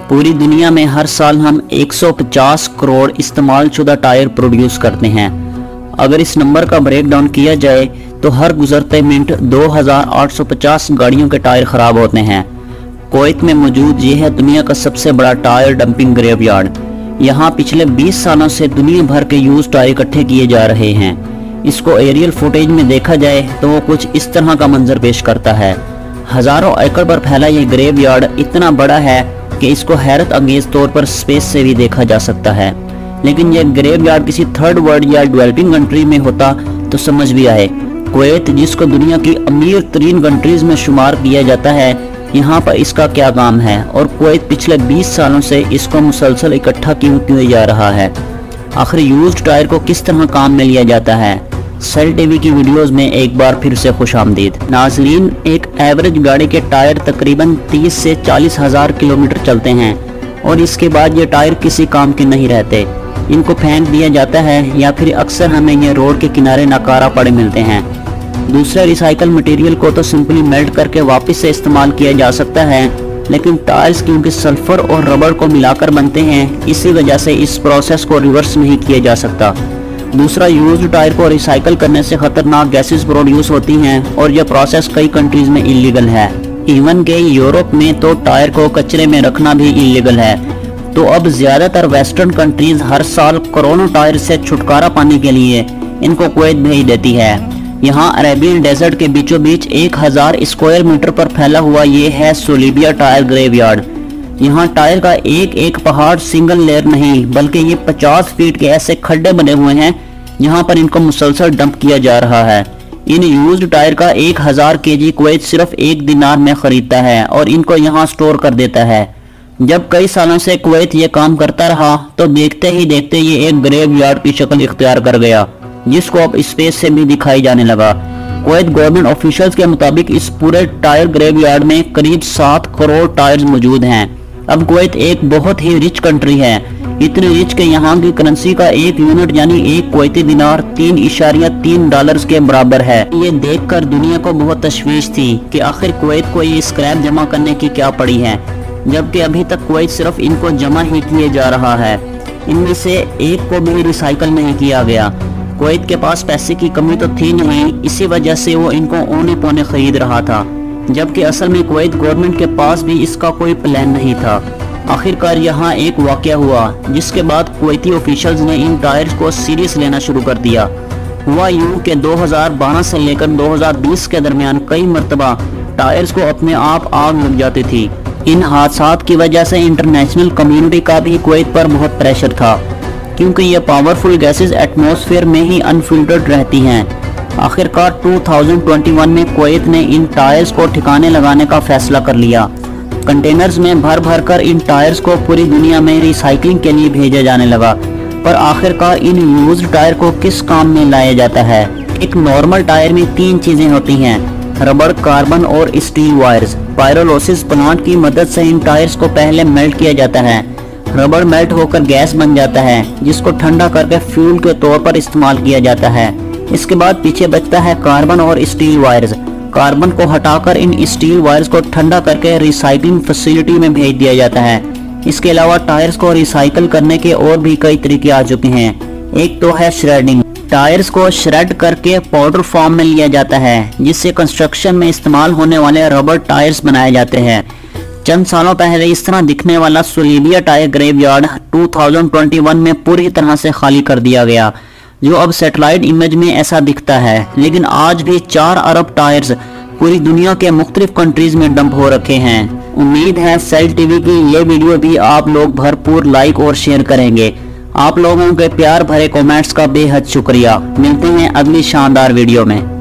पूरी दुनिया में हर साल हम 150 करोड़ इस्तेमाल शुदा टायर प्रोड्यूस करते हैं। अगर इस नंबर का ब्रेक डाउन किया जाए तो हर गुजरते मिनट 2850 गाड़ियों के टायर खराब होते हैं। कुवैत में मौजूद ये है दुनिया का सबसे बड़ा टायर डंपिंग ग्रेवयार्ड। यहाँ पिछले 20 सालों से दुनिया भर के यूज टायर इकट्ठे किए जा रहे हैं। इसको एरियल फुटेज में देखा जाए तो वो कुछ इस तरह का मंजर पेश करता है। हजारों एकड़ पर फैला ये ग्रेवयार्ड इतना बड़ा है कि इसको हैरत अंगेज तौर पर स्पेस से भी देखा जा सकता है। लेकिन यह ग्रेवयार्ड किसी थर्ड वर्ल्ड या डेवलपिंग कंट्री में होता तो समझ भी आए। कुवैत, जिसको दुनिया की अमीर तरीन कंट्रीज में शुमार किया जाता है, यहाँ पर इसका क्या काम है और कुवैत पिछले 20 सालों से इसको मुसलसल इकट्ठा क्यों किया जा रहा है। आखिर यूज्ड टायर को किस तरह काम में लिया जाता है। सेल टीवी की वीडियोस में एक बार फिर से खुशामदीद। नाज़रीन, एक एवरेज गाड़ी के टायर तकरीबन 30 से 40 हज़ार किलोमीटर चलते हैं और इसके बाद ये टायर किसी काम के नहीं रहते। इनको फेंक दिया जाता है या फिर अक्सर हमें ये रोड के किनारे नकारा पड़े मिलते हैं। दूसरे रिसाइकल मटेरियल को तो सिंपली मेल्ट करके वापस से इस्तेमाल किया जा सकता है, लेकिन टायर्स क्योंकि सल्फर और रबड़ को मिलाकर बनते हैं, इसी वजह से इस प्रोसेस को रिवर्स नहीं किया जा सकता। दूसरा, यूज्ड टायर को रिसाइकल करने से खतरनाक गैसेस प्रोड्यूस होती हैं और यह प्रोसेस कई कंट्रीज में इलीगल है। इवन के यूरोप में तो टायर को कचरे में रखना भी इलीगल है। तो अब ज्यादातर वेस्टर्न कंट्रीज हर साल करोड़ों टायर से छुटकारा पाने के लिए इनको कुवैत भेज देती है। यहाँ अरेबियन डेजर्ट के बीचों बीच 1000 स्क्वायर मीटर पर फैला हुआ ये है सोलिबिया टायर ग्रेवयार्ड। यहाँ टायर का एक एक पहाड़ सिंगल लेयर नहीं बल्कि ये 50 फीट के ऐसे खड्डे बने हुए हैं जहाँ पर इनको मुसलसल डंप किया जा रहा है। इन यूज्ड टायर का 1000 केजी कुवैत सिर्फ 1 दिनार में खरीदता है और इनको यहाँ स्टोर कर देता है। जब कई सालों से कुवैत ये काम करता रहा तो देखते ही देखते ये एक ग्रेवयार्ड की शक्ल इख्तियार कर गया, जिसको अब स्पेस से भी दिखाई जाने लगा। कुवैत गवर्नमेंट ऑफिशियल्स के मुताबिक इस पूरे टायर ग्रेवयार्ड में करीब 7 करोड़ टायर्स मौजूद हैं। अब कुवैत एक बहुत ही रिच कंट्री है, इतनी रिच के यहाँ की करेंसी का एक यूनिट यानी एक कुवैती दिनार $3.3 के बराबर है। ये देखकर दुनिया को बहुत तशवीश थी कि आखिर कुवैत को ये स्क्रैप जमा करने की क्या पड़ी है, जबकि अभी तक कुवैत सिर्फ इनको जमा ही किए जा रहा है। इनमें से एक को भी रिसाइकल नहीं किया गया। कुवैत के पास पैसे की कमी तो थी नहीं, इसी वजह से वो इनको औने पौने खरीद रहा था, जबकि असल में कुवैत गवर्नमेंट के पास भी इसका कोई प्लान नहीं था। आखिरकार यहाँ एक वाकया हुआ जिसके बाद कुवैती ऑफिशियल्स ने इन टायर्स को सीरियस लेना शुरू कर दिया। हुआ यूं कि 2012 से लेकर 2020 के दरमियान कई मरतबा टायर्स को अपने आप आग लग जाती थी। इन हादसात की वजह से इंटरनेशनल कम्युनिटी का भी कुवैत पर बहुत प्रेशर था, क्योंकि ये पावरफुल गैसेस एटमॉस्फेयर में ही अनफिल्टर्ड रहती हैं। आखिरकार 2021 में कुवैत ने इन टायर्स को ठिकाने लगाने का फैसला कर लिया। कंटेनर्स में भर भर कर इन टायर्स को पूरी दुनिया में रिसाइकलिंग के लिए भेजा जाने लगा। पर आखिरकार इन यूज्ड टायर को किस काम में लाया जाता है। एक नॉर्मल टायर में 3 चीजें होती हैं: रबड़, कार्बन और स्टील वायर्स। पायरोलिसिस प्लांट की मदद से इन टायर्स को पहले मेल्ट किया जाता है। रबड़ मेल्ट होकर गैस बन जाता है, जिसको ठंडा करके फ्यूल के तौर पर इस्तेमाल किया जाता है। इसके बाद पीछे बचता है कार्बन और स्टील वायर्स। कार्बन को हटाकर इन स्टील वायर्स को ठंडा करके रिसाइकलिंग फैसिलिटी में भेज दिया जाता है। इसके अलावा टायर्स को रिसाइकल करने के और भी कई तरीके आ चुके हैं। एक तो है श्रेडिंग। टायर्स को श्रेड करके पाउडर फॉर्म में लिया जाता है, जिससे कंस्ट्रक्शन में इस्तेमाल होने वाले रबर टायर्स बनाए जाते हैं। चंद सालों पहले इस तरह दिखने वाला सोलिबिया टायर ग्रेवयार्ड 2021 में पूरी तरह से खाली कर दिया गया, जो अब सैटेलाइट इमेज में ऐसा दिखता है। लेकिन आज भी 4 अरब टायर्स पूरी दुनिया के मुख्तलिफ कंट्रीज में डंप हो रखे हैं। उम्मीद है सेल टीवी की ये वीडियो भी आप लोग भरपूर लाइक और शेयर करेंगे। आप लोगों के प्यार भरे कमेंट्स का बेहद शुक्रिया। मिलते हैं अगली शानदार वीडियो में।